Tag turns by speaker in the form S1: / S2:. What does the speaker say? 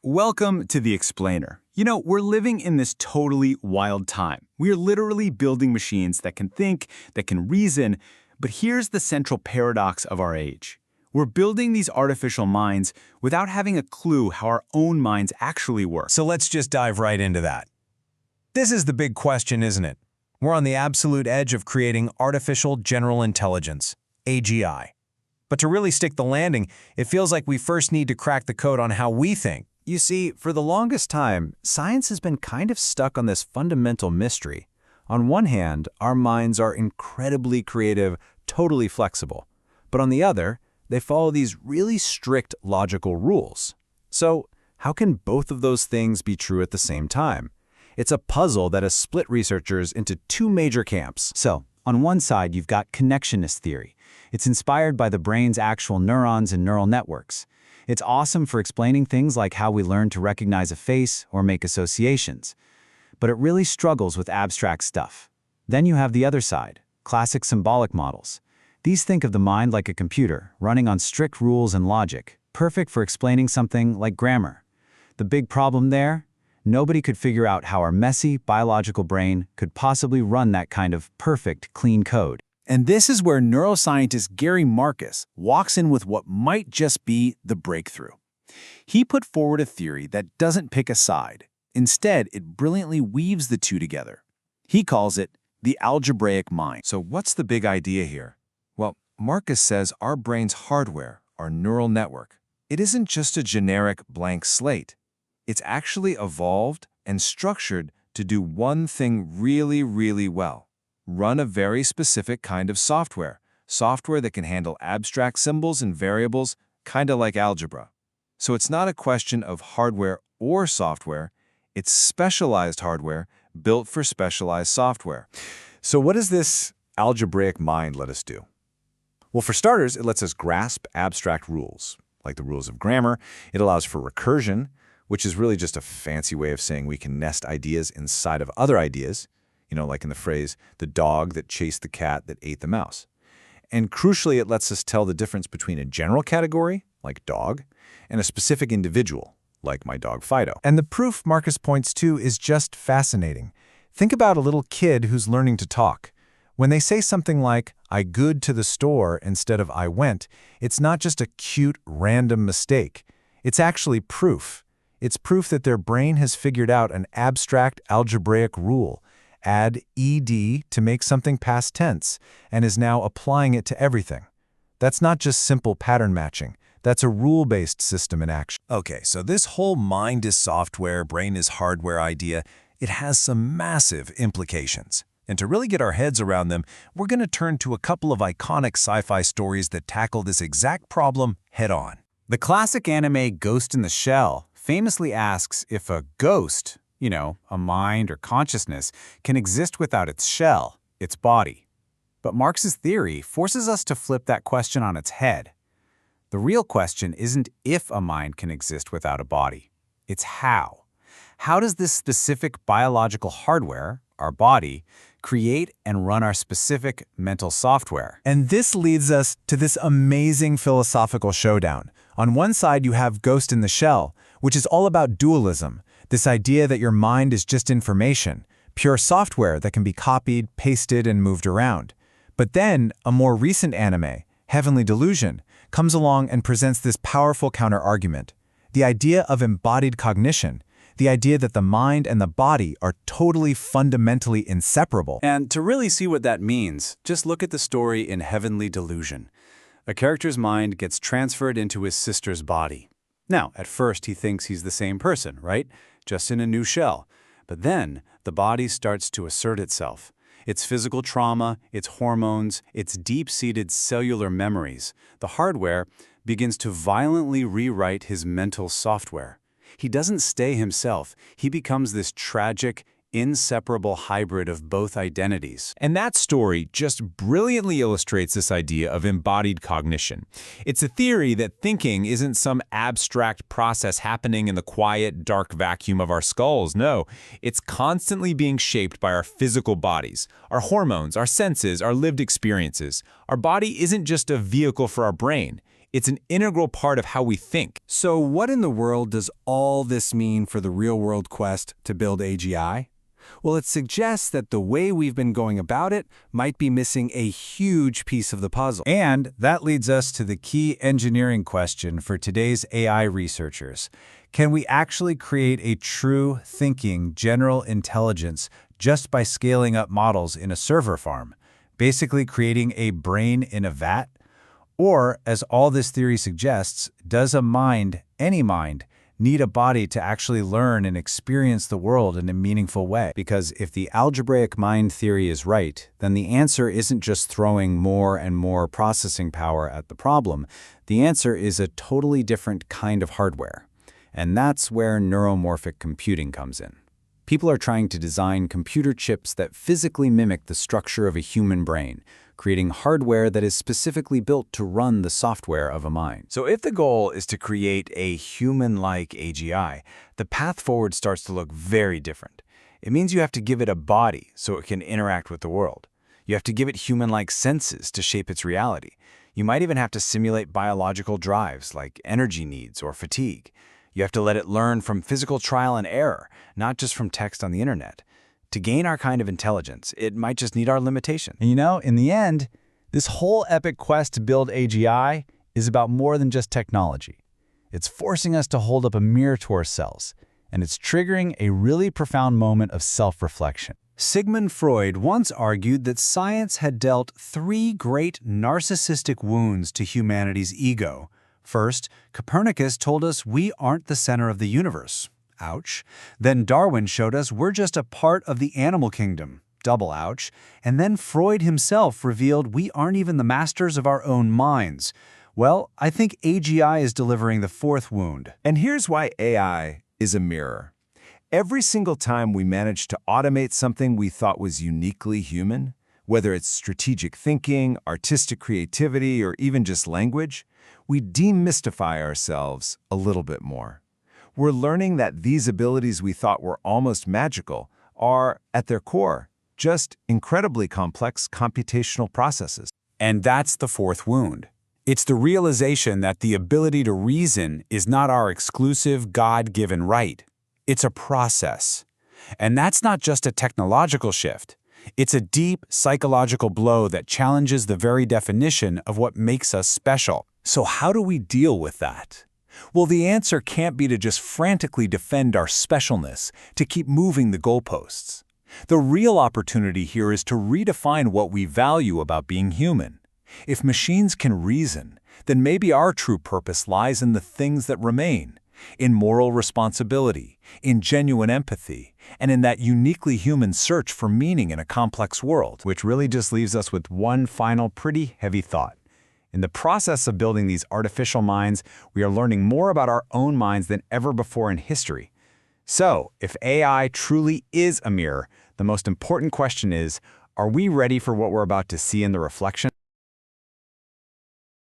S1: Welcome to The Explainer. We're living in this totally wild time. We are literally building machines that can think, that can reason, but here's the central paradox of our age. We're building these artificial minds without having a clue how our own minds actually work.
S2: So let's just dive right into that. This is the big question, isn't it? We're on the absolute edge of creating artificial general intelligence, AGI. But to really stick the landing, it feels like we first need to crack the code on how we think.
S3: You see, for the longest time, science has been kind of stuck on this fundamental mystery. On one hand, our minds are incredibly creative, totally flexible. But on the other, they follow these really strict logical rules. So, how can both of those things be true at the same time? It's a puzzle that has split researchers into two major camps.
S4: So, on one side, you've got connectionist theory. It's inspired by the brain's actual neurons and neural networks. It's awesome for explaining things like how we learn to recognize a face or make associations. But it really struggles with abstract stuff. Then you have the other side, classic symbolic models. These think of the mind like a computer, running on strict rules and logic, perfect for explaining something like grammar. The big problem there? Nobody could figure out how our messy, biological brain could possibly run that kind of perfect, clean code.
S1: And this is where neuroscientist Gary Marcus walks in with what might just be the breakthrough. He put forward a theory that doesn't pick a side. Instead, it brilliantly weaves the two together. He calls it the algebraic mind.
S2: So what's the big idea here? Well, Marcus says our brain's hardware, our neural network, it isn't just a generic blank slate. It's actually evolved and structured to do one thing really, really well. Run a very specific kind of software that can handle abstract symbols and variables, kind of like algebra. So it's not a question of hardware or software, it's specialized hardware built for specialized software.
S3: So what does this algebraic mind let us do? Well, for starters, it lets us grasp abstract rules, like the rules of grammar. It allows for recursion, which is really just a fancy way of saying we can nest ideas inside of other ideas, like in the phrase, the dog that chased the cat that ate the mouse. And crucially, it lets us tell the difference between a general category, like dog, and a specific individual, like my dog Fido.
S2: And the proof Marcus points to is just fascinating. Think about a little kid who's learning to talk. When they say something like, "I good to the store" instead of "I went," it's not just a cute, random mistake. It's actually proof. It's proof that their brain has figured out an abstract algebraic rule. Add ed to make something past tense, and is now applying it to everything. That's not just simple pattern matching. That's a rule-based system in action. Okay, so this whole mind is software, brain is hardware idea, it has some massive implications. And to really get our heads around them, we're going to turn to a couple of iconic sci-fi stories that tackle this exact problem head-on.
S4: The classic anime Ghost in the Shell famously asks if a ghost, a mind or consciousness, can exist without its shell, its body. But Marx's theory forces us to flip that question on its head. The real question isn't if a mind can exist without a body. It's how. How does this specific biological hardware, our body, create and run our specific mental software?
S2: And this leads us to this amazing philosophical showdown. On one side, you have Ghost in the Shell, which is all about dualism, this idea that your mind is just information, pure software that can be copied, pasted, and moved around. But then, a more recent anime, Heavenly Delusion, comes along and presents this powerful counter-argument, the idea of embodied cognition, the idea that the mind and the body are totally fundamentally inseparable.
S4: And to really see what that means, just look at the story in Heavenly Delusion. A character's mind gets transferred into his sister's body. Now, at first he thinks he's the same person, right? Just in a new shell. But then the body starts to assert itself. Its physical trauma, its hormones, its deep-seated cellular memories, the hardware begins to violently rewrite his mental software. He doesn't stay himself. He becomes this tragic, inseparable hybrid of both identities.
S5: And that story just brilliantly illustrates this idea of embodied cognition. It's a theory that thinking isn't some abstract process happening in the quiet, dark vacuum of our skulls. No, it's constantly being shaped by our physical bodies, our hormones, our senses, our lived experiences. Our body isn't just a vehicle for our brain. It's an integral part of how we think.
S6: So what in the world does all this mean for the real-world quest to build AGI? Well, it suggests that the way we've been going about it might be missing a huge piece of the puzzle.
S2: And that leads us to the key engineering question for today's AI researchers. Can we actually create a true thinking general intelligence just by scaling up models in a server farm, basically creating a brain in a vat? Or, as all this theory suggests, does a mind, any mind, need a body to actually learn and experience the world in a meaningful way?
S4: Because if the algebraic mind theory is right, then the answer isn't just throwing more and more processing power at the problem. The answer is a totally different kind of hardware. And that's where neuromorphic computing comes in. People are trying to design computer chips that physically mimic the structure of a human brain, creating hardware that is specifically built to run the software of a mind.
S3: So if the goal is to create a human-like AGI, the path forward starts to look very different. It means you have to give it a body so it can interact with the world. You have to give it human-like senses to shape its reality. You might even have to simulate biological drives like energy needs or fatigue. You have to let it learn from physical trial and error, not just from text on the internet. To gain our kind of intelligence, it might just need our limitations.
S4: And in the end, this whole epic quest to build AGI is about more than just technology. It's forcing us to hold up a mirror to ourselves, and it's triggering a really profound moment of self-reflection.
S6: Sigmund Freud once argued that science had dealt 3 great narcissistic wounds to humanity's ego. First, Copernicus told us we aren't the center of the universe. Ouch. Then Darwin showed us we're just a part of the animal kingdom. Double ouch. And then Freud himself revealed we aren't even the masters of our own minds. Well, I think AGI is delivering the 4th wound.
S3: And here's why AI is a mirror. Every single time we manage to automate something we thought was uniquely human, whether it's strategic thinking, artistic creativity, or even just language, we demystify ourselves a little bit more. We're learning that these abilities we thought were almost magical are, at their core, just incredibly complex computational processes.
S5: And that's the 4th wound. It's the realization that the ability to reason is not our exclusive God-given right. It's a process. And that's not just a technological shift. It's a deep psychological blow that challenges the very definition of what makes us special. So how do we deal with that? Well, the answer can't be to just frantically defend our specialness, to keep moving the goalposts. The real opportunity here is to redefine what we value about being human. If machines can reason, then maybe our true purpose lies in the things that remain, in moral responsibility, in genuine empathy, and in that uniquely human search for meaning in a complex world.
S4: Which really just leaves us with one final pretty heavy thought. In the process of building these artificial minds, we are learning more about our own minds than ever before in history. So, if AI truly is a mirror, the most important question is, are we ready for what we're about to see in the reflection?